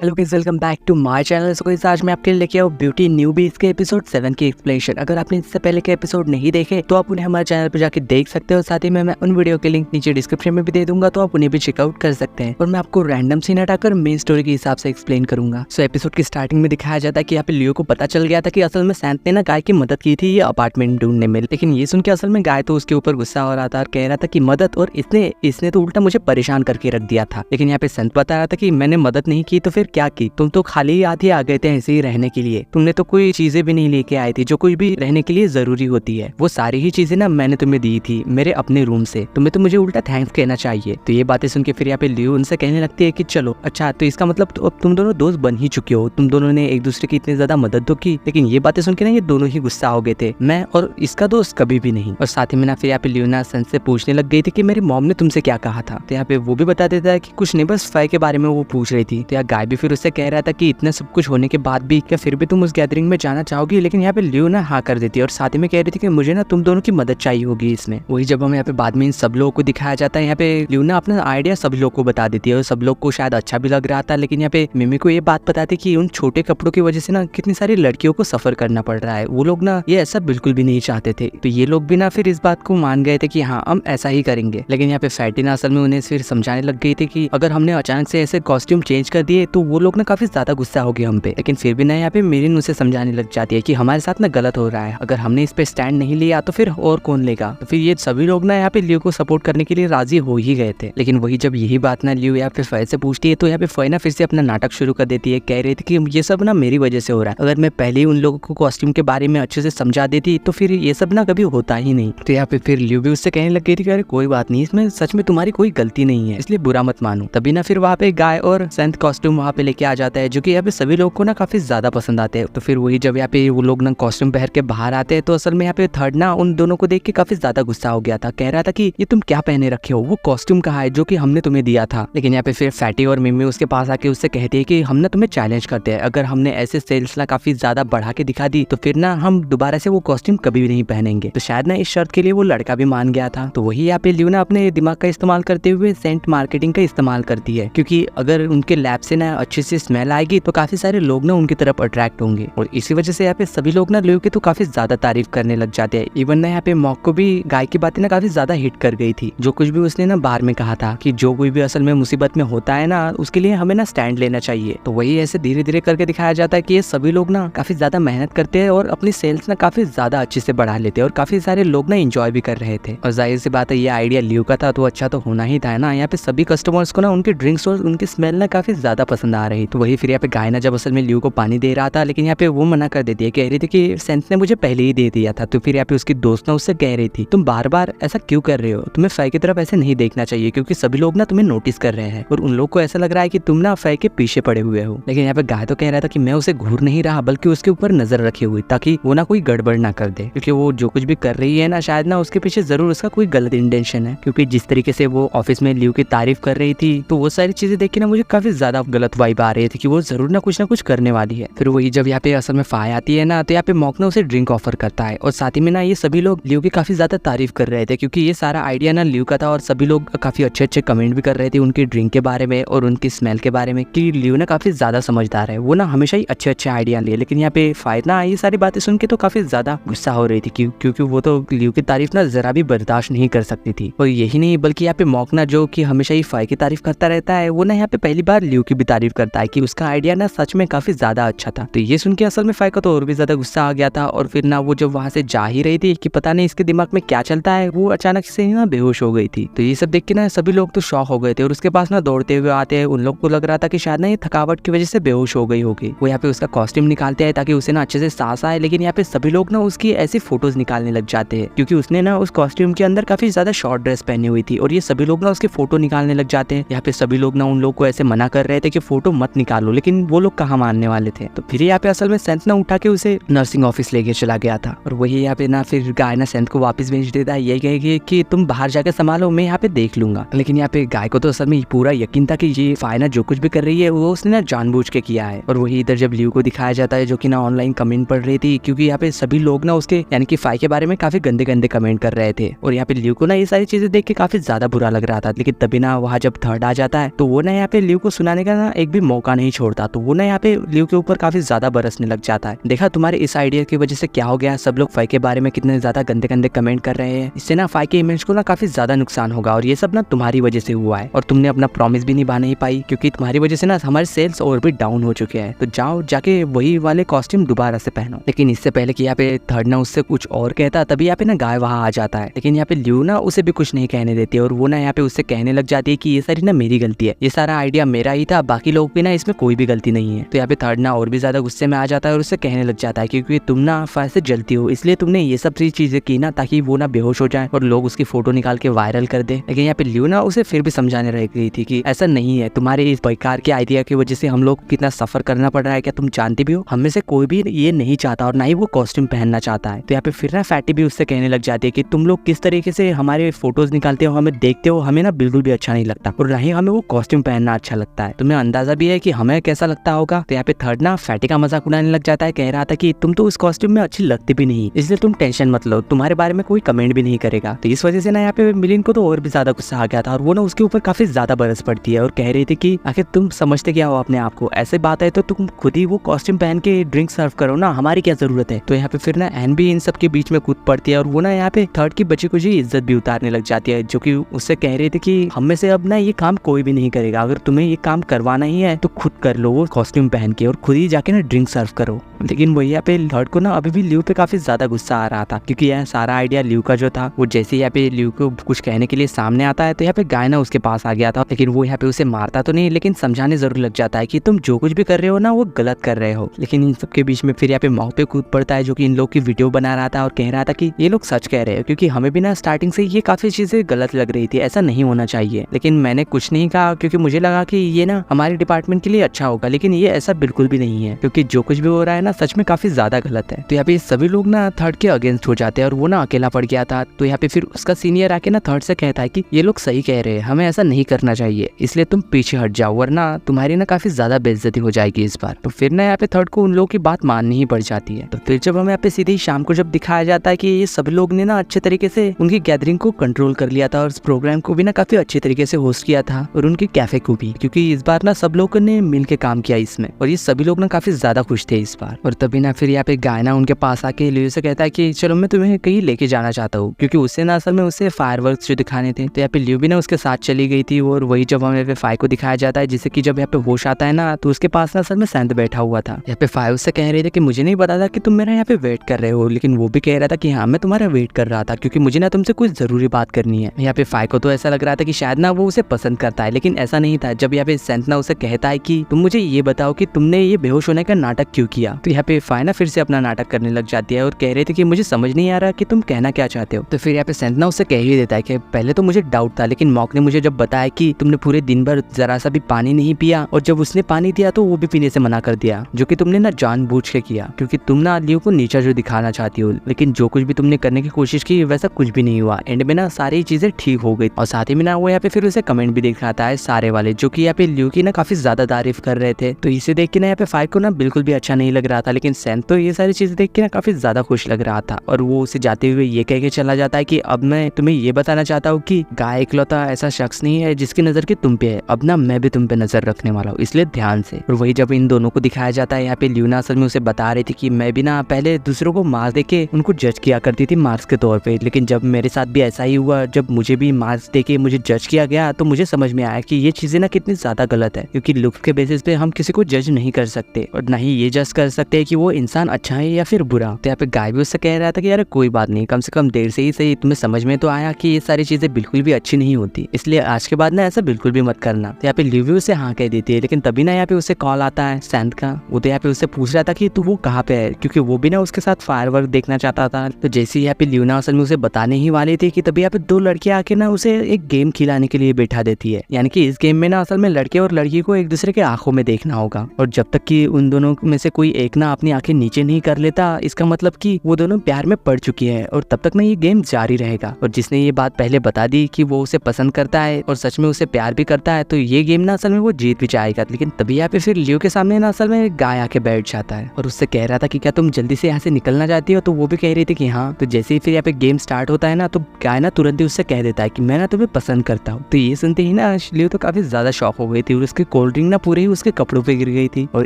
Hello guys, welcome back to my channel. So guys, आज मैं आपके लिए लेके आया ब्यूटी न्यूबीज के एपिसोड 7 की एक्सप्लेनेशन। अगर आपने इससे पहले के एपिसोड नहीं देखे तो आप उन्हें हमारे चैनल पर जाके देख सकते हो। साथ ही में मैं उन वीडियो के लिंक नीचे डिस्क्रिप्शन में भी दे दूंगा, तो आप उन्हें भी चेकआउट कर सकते हैं। और मैं आपको रैंडम सीन हटाकर मेन स्टोरी के हिसाब से एक्सप्लेन करूंगा। सो एपिसोड की स्टार्टिंग में दिखाया जाता है कि यहाँ पे लियो को पता चल गया था कि असल में सैंत ने ना गाय की मदद की थी ये अपार्टमेंट ढूंढने में। लेकिन ये सुन के असल में गाय तो उसके ऊपर गुस्सा हो रहा था और कह रहा था कि मदद, और इसने तो उल्टा मुझे परेशान करके रख दिया था। लेकिन यहाँ पे सैंत बता रहा था कि मैंने मदद नहीं की तो फिर क्या की, तुम तो खाली आधे आ गए थे ऐसे ही रहने के लिए। तुमने तो कोई चीजें भी नहीं लेके आए थे जो कुछ भी रहने के लिए जरूरी होती है। वो सारी ही चीजें ना मैंने तुम्हें दी थी मेरे अपने रूम से। तुम्हें तो मुझे उल्टा थैंक्स कहना चाहिए। तो ये बातें सुन के फिर यहाँ पे लियो उनसे कहने लगती है कि चलो अच्छा, तो इसका मतलब तो अब तुम दोनों दोस्त बन ही चुके हो। तुम दोनों ने एक दूसरे की इतनी ज्यादा मदद तो की। लेकिन ये बातें सुन के ना ये दोनों ही गुस्सा हो गए थे, मैं और इसका दोस्त कभी भी नहीं। और साथ ही में ना फिर यहाँ पे लियो ना सन से पूछने लग गई थी कि मेरी मॉम ने तुमसे क्या कहा था। तो यहाँ पे वो भी बता देता है कि कुछ नहीं, बस फाई के बारे में वो पूछ रही थी। तो यहाँ गाय भी फिर उससे कह रहा था कि इतना सब कुछ होने के बाद भी क्या फिर भी तुम उस गैदरिंग में जाना चाहोगी। लेकिन यहाँ पे लियो ना हाँ कर देती है और साथ ही में कह रही थी कि मुझे ना तुम दोनों की मदद चाहिए होगी इसमें। वही जब हमें यहाँ पे बाद में इन सब लोगों को दिखाया जाता है, यहाँ पे लियो ना अपना आइडिया सब लोग को बता देती है और सब लोग को शायद अच्छा भी लग रहा था। लेकिन यहाँ पे मिमी को ये बात बताती कि उन छोटे कपड़ों की वजह से ना कितनी सारी लड़कियों को सफर करना पड़ रहा है। वो लोग ना ये ऐसा बिल्कुल भी नहीं चाहते थे। तो ये लोग भी ना फिर इस बात को मान गए थे कि हाँ हम ऐसा ही करेंगे। लेकिन यहाँ पे फैटी ना असल में उन्हें फिर समझाने लग गई थी कि अगर हमने अचानक से ऐसे कॉस्ट्यूम चेंज कर दिए तो वो लोग ना काफी ज्यादा गुस्सा हो गए हम पे। लेकिन फिर भी ना यहाँ पे मेरिन उसे समझाने लग जाती है कि हमारे साथ ना गलत हो रहा है, अगर हमने इस पे स्टैंड नहीं लिया तो फिर और कौन लेगा। तो फिर ये सभी लोग ना यहाँ पे लियो को सपोर्ट करने के लिए राजी हो ही गए थे। लेकिन वही जब यही बात ना लियो यहाँ पे फय से पूछती है तो यहाँ पे फय ना फिर से अपना नाटक शुरू कर देती है। कह रही थी कि ये सब ना मेरी वजह से हो रहा है, अगर मैं पहले ही उन लोगों को कॉस्ट्यूम के बारे में अच्छे से समझा देती तो फिर ये सब ना कभी होता ही नहीं। तो यहाँ पे फिर लियो भी उससे कहने लग गई थी कि अरे कोई बात नहीं, इसमें सच में तुम्हारी कोई गलती नहीं है, इसलिए बुरा मत मानो। तभी ना फिर वहाँ पे गाय और सैंत कॉस्ट्यूम वहाँ पे लेके आ जाता है, जो कि यहाँ पे सभी लोग को ना काफी ज्यादा पसंद आते हैं। तो फिर वही जब यहाँ पे वो लोग ना कॉस्ट्यूम पहन के बाहर आते हैं तो असल में यहाँ पे थर्ड ना उन दोनों को देख के काफी ज्यादा गुस्सा हो गया था। कह रहा था कि ये तुम क्या पहने रखे हो, वो कॉस्ट्यूम कहाँ है जो कि हमने तुम्हें दिया था। लेकिन यहाँ पे फिर फैटी और मिमी उसके पास आके उससे कहती है कि हम ना तुम्हें चैलेंज करते हैं, अगर हमने ऐसे सेल्स ना काफी ज्यादा बढ़ा के दिखा दी तो फिर ना हम दोबारा से वो कॉस्ट्यूम कभी भी नहीं पहनेंगे। तो शायद ना इस शर्त के लिए वो लड़का भी मान गया था। तो वही यहाँ पे लियो ना अपने दिमाग का इस्तेमाल करते हुए सेंट मार्केटिंग का इस्तेमाल करती है, क्योंकि अगर उनके लैब से ना अच्छे से स्मेल आएगी तो काफी सारे लोग ना उनकी तरफ अट्रैक्ट होंगे। और इसी वजह से यहाँ पे सभी लोग ना लियो की तो काफी ज्यादा तारीफ करने लग जाते हैं। इवन ना यहाँ पे मॉक को भी गाय की बातें ना काफी ज्यादा हिट कर गई थी। जो कुछ भी उसने ना बार में कहा था कि जो कोई भी असल में मुसीबत में होता है ना उसके लिए हमें ना स्टैंड लेना चाहिए। तो वही ऐसे धीरे धीरे करके दिखाया जाता है कि ये सभी लोग ना काफी ज्यादा मेहनत करते हैं और अपनी सेल्स ना काफी ज्यादा अच्छे से बढ़ा लेते हैं और काफी सारे लोग ना एंजॉय भी कर रहे थे। और जाहिर सी बात है ये आइडिया लियो का था तो अच्छा तो होना ही था ना। यहाँ पे सभी कस्टमर्स को ना उनके ड्रिंक्स और उनकी स्मेल ना काफी ज्यादा पसंद आ रही। तो वही फिर यहाँ पे गाय ना जब असल में लियो को पानी दे रहा था, लेकिन यहाँ पे वो मना कर देती है, कह रही थी कि सेंस ने मुझे पहले ही दे दिया था। तो फिर यहाँ पे उसकी दोस्त ना उससे कह रही थी तुम बार बार ऐसा क्यों कर रहे हो, तुम्हें फै की तरफ ऐसे नहीं देखना चाहिए क्योंकि सभी लोग ना तुम्हें नोटिस कर रहे हैं और उन लोग को ऐसा लग रहा है कि तुम ना फै के पीछे पड़े हुए हो। लेकिन यहाँ पे गाय तो कह रहा था कि मैं उसे घूर नहीं रहा बल्कि उसके ऊपर नजर रखी हुई ताकि वो ना कोई गड़बड़ ना कर दे, क्योंकि वो जो कुछ भी कर रही है ना शायद ना उसके पीछे जरूर उसका कोई गलत इंटेंशन है। क्योंकि जिस तरीके से वो ऑफिस में लियो की तारीफ कर रही थी तो वो सारी चीजें देख के ना मुझे काफी ज्यादा गलत वाइब आ रही थी कि वो जरूर ना कुछ करने वाली है। फिर वही जब यहाँ पे असल में फाय आती है ना तो यहाँ पे मॉक ना उसे ड्रिंक ऑफर करता है और साथ ही में ना ये सभी लोग लियो की काफी ज्यादा तारीफ कर रहे थे, क्योंकि ये सारा आइडिया ना लियो का था और सभी लोग काफी अच्छे कमेंट भी कर रहे थे उनकी ड्रिंक के बारे में और उनकी स्मेल के बारे में कि लियो ना काफी ज्यादा समझदार है, वो ना हमेशा ही अच्छे आइडिया लिए। लेकिन यहाँ पे फाय ना ये सारी बातें सुन के तो काफी ज्यादा गुस्सा हो रही थी क्योंकि वो तो लियो की तारीफ ना जरा भी बर्दाश्त नहीं कर सकती थी। और यही नहीं बल्कि यहाँ पे मॉक ना जो कि हमेशा ही फाय की तारीफ करता रहता है, वो ना यहाँ पे पहली बार लियो की भी तारीफ करता है कि उसका आइडिया ना सच में काफी ज्यादा अच्छा था। तो ये सुन के असल में फाय का तो और भी ज्यादा गुस्सा आ गया था। और फिर ना वो जब वहां से जा ही रही थी कि पता नहीं इसके दिमाग में क्या चलता है, वो अचानक से ना बेहोश हो गई थी। तो ये सब देख के ना सभी लोग तो शॉक हो गए थे और उसके पास ना दौड़ते हुए आते हैं। उन लोग को लग रहा था कि शायद ना ये थकावट की वजह से बेहोश हो गई होगी। वो यहाँ पे उसका कॉस्ट्यूम निकालते हैं ताकि उसे ना अच्छे से सांस आए। लेकिन यहाँ पे सभी लोग ना उसकी ऐसी फोटोज निकालने लग जाते हैं क्योंकि उसने ना उस कॉस्ट्यूम के अंदर काफी ज्यादा शॉर्ट ड्रेस पहनी हुई थी और ये सभी लोग ना उसके फोटो निकालने लग जाते हैं। यहाँ पे सभी लोग ना उन लोग को ऐसे मना कर रहे थे कि फोटो मत निकालो, लेकिन वो लोग कहाँ मानने वाले थे। तो फिर यहाँ पे असल में सेंट ना उठा के उसे नर्सिंग ऑफिस लेके चला गया था और वही यहाँ पे ना फिर गाय ना सेंट को वापस भेज देता है, ये कहेगी कि तुम बाहर जाके संभालो, मैं यहाँ पे देख लूंगा। लेकिन यहाँ पे गाय को तो असल में पूरा यकीन था कि ये फाय ना जो कुछ भी कर रही है वो उसने ना जानबूझ के किया है। और वही इधर जब लियो को दिखाया जाता है जो कि ना ऑनलाइन कमेंट पढ़ रही थी, क्योंकि यहाँ पे सभी लोग ना उसके यानी कि फाय के बारे में काफी गंदे कमेंट कर रहे थे और यहाँ पे लियो को ना ये सारी चीजें देख के काफी ज्यादा बुरा लग रहा था। लेकिन तभी ना वहाँ जब थर्ड आ जाता है तो वो ना यहाँ पे लियो को सुनाने का ना एक भी मौका नहीं छोड़ता। तो वो ना यहाँ पे लियो के ऊपर काफी ज्यादा बरसने लग जाता है। देखा तुम्हारे इस आइडिया की वजह से क्या हो गया, सब लोग फाई के बारे में कितने ज्यादा गंदे गंदे कमेंट कर रहे हैं। इससे ना फाई के इमेज को ना काफी ज्यादा नुकसान होगा और ये सब ना तुम्हारी वजह से हुआ है और तुमने अपना प्रॉमिस भी निभा नहीं पाई, क्योंकि तुम्हारी वजह से ना हमारे सेल्स और भी डाउन हो चुके हैं। तो जाओ जाके वही वाले कॉस्ट्यूम दोबारा से पहनो। लेकिन इससे पहले कि यहाँ पे थर्ड ना उससे कुछ और कहता, तभी यहाँ पे ना गाय वहां आ जाता है। लेकिन यहाँ पे लियो ना उसे भी कुछ नहीं कहने देती है और वो ना यहाँ पे उससे कहने लग जाती है कि ये सारी ना मेरी गलती है, ये सारा आइडिया मेरा ही था, बाकी लोग भी ना इसमें कोई भी गलती नहीं है। तो यहाँ पे थर्ड ना और भी ज्यादा गुस्से में आ जाता है और उससे कहने लग जाता है क्योंकि तुम ना फायर से जलती हो, इसलिए तुमने ये सब चीजें की ना ताकि वो ना बेहोश हो जाए और लोग उसकी फोटो निकाल के वायरल कर दे। लेकिन यहाँ पे लियो ना उसे फिर भी समझाने रह गई थी कि ऐसा नहीं है, तुम्हारे इस बेकार के आइडिया की वजह से हम लोग को कितना सफर करना पड़ रहा है, क्या तुम जानती भी हो? हम में से कोई भी ये नहीं चाहता और ना ही वो कॉस्ट्यूम पहनना चाहता है। तो यहाँ पे फिर ना फैटी भी उससे कहने लग जाती है कि तुम लोग किस तरीके से हमारे फोटोज निकालते हो, हमें देखते हो, हमें ना बिल्कुल भी अच्छा नहीं लगता और ना ही हमें वो कॉस्ट्यूम पहनना अच्छा लगता है। तुम्हें अंदाजा भी है कि हमें कैसा लगता होगा। तो यहाँ पे थर्ड ना फैटी का मजाक उड़ाने लग जाता है, कह रहा था कि तुम तो उस कॉस्ट्यूम में अच्छी लगती भी नहीं, इसलिए तुम टेंशन मत लो, तुम्हारे बारे में कोई कमेंट भी नहीं करेगा। तो इस वजह से ना यहाँ पे मिलिन को तो और भी ज्यादा गुस्सा आ गया था और वो ना उसके ऊपर काफी ज्यादा बरस पड़ती है और कह रही थी कि आखिर तुम समझते क्या हो अपने आप को, ऐसे बात है तो तुम खुद ही वो कॉस्ट्यूम पहन के ड्रिंक सर्व करो ना, हमारी क्या जरूरत है। तो यहाँ पे फिर ना एन भी इन सब के बीच में कूद पड़ती है और वो ना यहाँ पे थर्ड की बची कुछ इज्जत भी उतारने लग जाती है, जो कि उससे कह रही थी कि हम में से अब ना ये काम कोई भी नहीं करेगा, अगर तुम्हें ये काम करवाना ही है तो खुद कर लो वो कॉस्ट्यूम पहन के और खुद ही जाके ना ड्रिंक सर्व करो। लेकिन वही यहाँ पे थर्ड को ना अभी भी लियो पे काफी ज्यादा गुस्सा आ रहा था, क्योंकि यह सारा आइडिया लियो का जो था, वो जैसे यहाँ पे लियो को कुछ कहने के लिए सामने आता है तो यहाँ पे गाय ना उसके पास आ गया था। लेकिन वो यहाँ पे उसे मारता तो नहीं, लेकिन समझाने जरूर लग जाता है कि तुम जो कुछ भी कर रहे हो ना वो गलत कर रहे हो। लेकिन इन सबके बीच में फिर यहाँ पे माओ पे कूद पड़ता है, जो कि इन लोग की वीडियो बना रहा था और कह रहा था कि ये लोग सच कह रहे हैं, क्योंकि हमें भी ना स्टार्टिंग से ये काफी चीजें गलत लग रही थी, ऐसा नहीं होना चाहिए। लेकिन मैंने कुछ नहीं कहा क्योंकि मुझे लगा कि ये ना हमारे डिपार्टमेंट के लिए अच्छा होगा, लेकिन ये ऐसा बिल्कुल भी नहीं है, क्योंकि जो कुछ भी हो रहा है ना सच में काफी ज्यादा गलत है। तो यहाँ पे सभी लोग ना थर्ड के अगेंस्ट हो जाते हैं और वो ना अकेला पड़ गया था। तो यहाँ पे फिर उसका सीनियर आके ना थर्ड से कहता है कि ये लोग सही कह रहे हैं, हमें ऐसा नहीं करना चाहिए, इसलिए तुम पीछे हट जाओ वरना तुम्हारी ना काफी ज्यादा बेइज्जती हो जाएगी इस बार। तो फिर ना यहाँ पे थर्ड को उन लोगों की बात माननी ही पड़ जाती है। तो फिर जब हमें यहाँ पे सीधे शाम को जब दिखाया जाता है कि ये सभी लोग ने ना अच्छे तरीके से उनकी गैदरिंग को कंट्रोल कर लिया था और इस प्रोग्राम को भी ना काफी अच्छे तरीके से होस्ट किया था और उनके कैफे को भी, क्योंकि इस बार ना सब लोगों ने मिल के काम किया इसमें और ये सभी लोग ना काफी ज्यादा खुश थे इस बार। और तभी ना फिर यहाँ पे गायना उनके पास आके लियो से कहता है कि चलो मैं तुम्हें कहीं लेके जाना चाहता हूँ, क्योंकि उससे ना असल में उसे फायरवर्क्स जो दिखाने थे। तो यहाँ पे लियो भी ना उसके साथ चली गई थी और वही जब हमें पे फाई को दिखाया जाता है, जिससे कि जब यहाँ पे होश आता है ना तो उसके पास ना असल में सैंत बैठा हुआ था। यहाँ पे फाई उससे कह रहे थे कि मुझे नहीं पता था कि तुम मेरा यहाँ पे वेट कर रहे हो, लेकिन वो भी कह रहा था कि हाँ मैं तुम्हारा वेट कर रहा था क्योंकि मुझे ना तुमसे कुछ जरूरी बात करनी है। यहाँ पे फाई को तो ऐसा लग रहा था कि शायद ना वो उसे पसंद करता है, लेकिन ऐसा नहीं था। जब यहाँ पे सैंत ना उसे कहता है कि तुम मुझे ये बताओ कि तुमने ये बेहोश होने का नाटक क्यों किया, तो यहाँ पे फाई ना फिर से अपना नाटक करने लग जाती है और कह रहे थे कि मुझे समझ नहीं आ रहा कि तुम कहना क्या चाहते हो। तो फिर यहाँ पे सैंत ना उससे कह ही देता है कि पहले तो मुझे डाउट था, लेकिन मॉक ने मुझे जब बताया कि तुमने पूरे दिन भर जरा सा भी पानी नहीं पिया और जब उसने पानी दिया तो वो भी पीने से मना कर दिया, जो कि तुमने ना जानबूझ के किया, क्योंकि तुम ना लियो को नीचा जो दिखाना चाहती हो। लेकिन जो कुछ भी तुमने करने की कोशिश की वैसा कुछ भी नहीं हुआ, एंड में ना सारी चीजें ठीक हो गई। और साथ ही में ना वो यहाँ पे फिर उसे कमेंट भी दिखाता है सारे वाले, जो कि यहाँ पे लियो की ना काफी ज्यादा तारीफ कर रहे थे। तो इसे देख के ना यहाँ पे फाई को ना बिल्कुल भी अच्छा नहीं लग रहा था, लेकिन सैंत तो ये सारी चीजें देख के ना काफी ज्यादा खुश लग रहा था और वो उसे जाते हुए ये कह के चला जाता है कि अब मैं तुम्हें ये बताना चाहता हूँ कि गाय इकलौता ऐसा शख्स नहीं है जिसकी नजर की तुम पे है, अब ना मैं भी तुम पे नजर रखने वाला हूँ, इसलिए ध्यान से। और वही जब इन दोनों को दिखाया जाता है, यहाँ पे ल्यूना असल में उसे बता रही थी कि मैं भी ना पहले दूसरों को मार्क्स देके उनको जज किया करती थी मार्क्स के तौर पे, लेकिन जब मेरे साथ भी ऐसा ही हुआ, जब मुझे भी मार्क्स देके मुझे जज किया गया तो मुझे समझ में आया कि ये चीजें ना कितनी ज्यादा गलत है, क्योंकि लुक के बेसिस पे हम किसी को जज नहीं कर सकते और ना ही ये जज कर सकते कि वो इंसान अच्छा है या फिर बुरा। तो यहाँ पे गाय भी उससे कह रहा था कि यार कोई बात नहीं, कम से कम देर से ही सही तुम्हें समझ में तो आया कि ये सारी चीजें बिल्कुल भी अच्छी नहीं होती, इसलिए आज के बाद ना ऐसा बिल्कुल भी मत करना। तो यहाँ पे लिव्यू से हाँ कह देती है, लेकिन तभी ना यहाँ पे उसे कॉल आता है सैंत का। वो तो यहाँ पे उससे पूछ रहा था कि तू वो कहाँ पे है, क्योंकि वो भी ना उसके साथ फायरवर्क देखना चाहता था। तो जैसे यहाँ पे ल्यूना असल में उसे बताने ही वाली थी कि तभी यहाँ पे दो लड़कियां आके ना उसे एक गेम खिलाने के लिए बैठा देती है, यानी कि इस गेम में ना असल में लड़के और लड़की को एक दूसरे के आंखों में देखना होगा और जब तक कि उन दोनों में से कोई एक ना अपनी आंखें नीचे नहीं कर लेता, इसका मतलब कि वो दोनों प्यार में पड़ चुकी है और तब तक ना ये गेम जारी रहेगा। और जिसने ये बात पहले बता दी कि वो उसे पसंद करता है और सच में उसे प्यार भी करता है, तो ये गेम ना असल में वो जीत भी जाएगा। लेकिन तभी यहाँ पे फिर लियो के सामने ना असल में गाय आके बैठ जाता है और उससे कह रहा था कि क्या तुम जल्दी से यहाँ से निकलना चाहती हो, तो वो भी कह रही थी कि हाँ। तो जैसे ही फिर यहाँ पे गेम स्टार्ट होता है ना, तो गाय ना तुरंत ही उससे कह देता है कि मैं ना तुम्हें पसंद करता हूँ। तो ये सुनते ही ना लियो तो काफी ज्यादा शॉक हो गई थी और उसके कोल्ड ड्रिंक ना पूरे ही उसके कपड़ों पे गिर गई थी और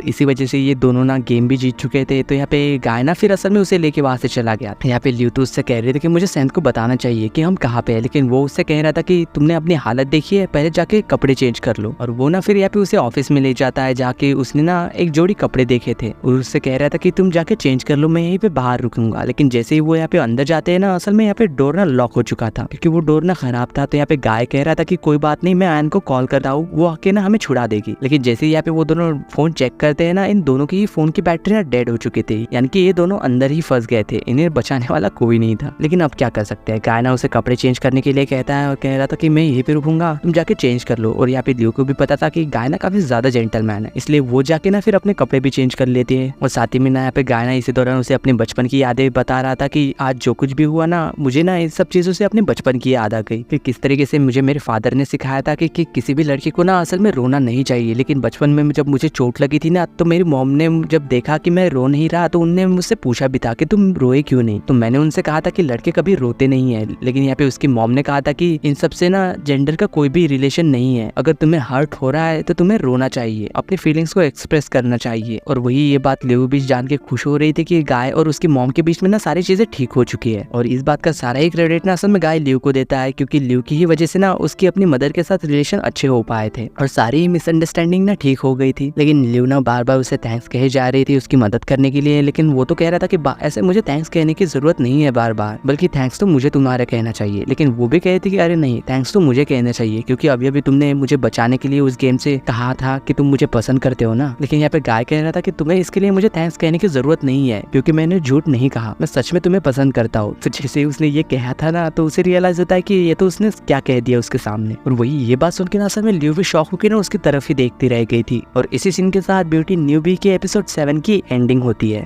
इसी वजह से ये दोनों ना गेम भी जीत चुके थे। तो यहाँ पे गाय ना फिर असल में उसे लेके वहां से चला गया। यहाँ पे ल्यू तो उससे कह रहे थे कि मुझे सैंथ को बताना चाहिए कि हम कहाँ पे है, लेकिन वो उससे कह रहा था कि तुमने अपनी हालत देखी है, पहले जाके कपड़े चेंज कर लो। और वो ना फिर यहाँ पे उसे ऑफिस में ले जाता है, जाके उसने ना एक जोड़ी कपड़े देखे थे और उससे कह रहा था कि तुम जाके चेंज कर लो, मैं यहीं पे बाहर रुकूंगा। लेकिन जैसे ही वो यहाँ पे अंदर जाते हैं ना, असल में यहाँ पे डोर ना लॉक हो चुका था क्योंकि वो डोर ना खराब था। तो यहाँ पे गाय कह रहा था कि कोई बात नहीं, मैं आयन को कॉल करता हूँ, वो आके ना हमें छुड़ा देगी। लेकिन जैसे ही यहाँ पे वो दोनों फोन चेक करते हैं ना, इन दोनों की फोन की बैटरी ना डेड हो चुकी थी, यानी कि ये दोनों अंदर ही फंस गए थे, इन्हें बचाने वाला कोई नहीं था। लेकिन अब क्या कर सकते हैं, गाय ना उसे कपड़े चेंज करने के लिए कहता है और कह रहा था कि मैं यहीं पे रुकूंगा, तुम जाके चेंज कर लो। और यहाँ पे ल्यू को भी पता था कि गाय ना काफी ज्यादा जेंटलमैन है, इसलिए वो जाके ना फिर अपने कपड़े भी चेंज कर लेते हैं। और साथ ही में ना यहाँ पे गाय ना इसी दौरान उसे अपने बचपन की यादें बता रहा था कि आज जो कुछ भी हुआ ना, मुझे ना इन सब चीजों से अपने बचपन की याद आ गई कि किस तरीके से मुझे मेरे फादर ने सिखाया था कि किसी भी लड़की को ना असल में रोना नहीं चाहिए। लेकिन बचपन में जब मुझे चोट लगी थी ना, तो मेरी मॉम ने जब देखा कि मैं रो नहीं रहा, तो उनने मुझसे पूछा भी था कि तुम रोए क्यों नहीं। तो मैंने उनसे कहा था कि लड़के कभी रोते नहीं है। लेकिन यहाँ पे उसकी मॉम ने कहा था कि इन सब से ना जेंडर का कोई भी रिलेशन नहीं है, अगर तुम्हें हर्ट हो रहा है तो तुम्हें रोना चाहिए, अपनी फीलिंग्स को एक्सप्रेस करना चाहिए। और वही ये बात ल्यू भी जान के खुश हो रही थी कि गाय और उसकी मॉम के बीच में ना सारी चीजें ठीक हो चुकी है। और इस बात का सारा ही क्रेडिट ना असल में गाय ल्यू को देता है, क्योंकि ल्यू की ही वजह से ना उसकी अपनी मदर के साथ रिलेशन अच्छे हो पाए थे और सारी मिसअंडरस्टैंडिंग ना ठीक हो गई थी। लेकिन ल्यू ना बार बार उसे थैंक्स कहे जा रही थी उसकी मदद करने के लिए, लेकिन वो तो कह रहा था कि ऐसे मुझे थैंक्स कहने की जरूरत नहीं है बार बार, बल्कि थैंक्स तो मुझे तुम्हारा कहना चाहिए। लेकिन वो भी कहती कि अरे नहीं, थैंक्स तो मुझे कहना चाहिए, क्योंकि अभी अभी तुमने मुझे बचाने के लिए उस गेम से कहा था कि तुम मुझे पसंद करते हो ना। लेकिन यहाँ पे गाय कह रहा था कि तुम्हें इसके लिए मुझे थैंक्स कहने की जरूरत नहीं है, क्योंकि मैंने झूठ नहीं कहा, मैं सच में तुम्हें पसंद करता हूँ। फिर जैसे उसने ये कहा था ना, तो उसे रियलाइज होता है कि ये तो उसने क्या कह दिया उसके सामने। और वही ये बात सुन के ना असल में ल्यू भी शॉक होकर ना उसकी तरफ ही देखती रह गई थी। और इसी सीन के साथ ब्यूटी न्यूबी के एपिसोड 7 की एंडिंग होती है।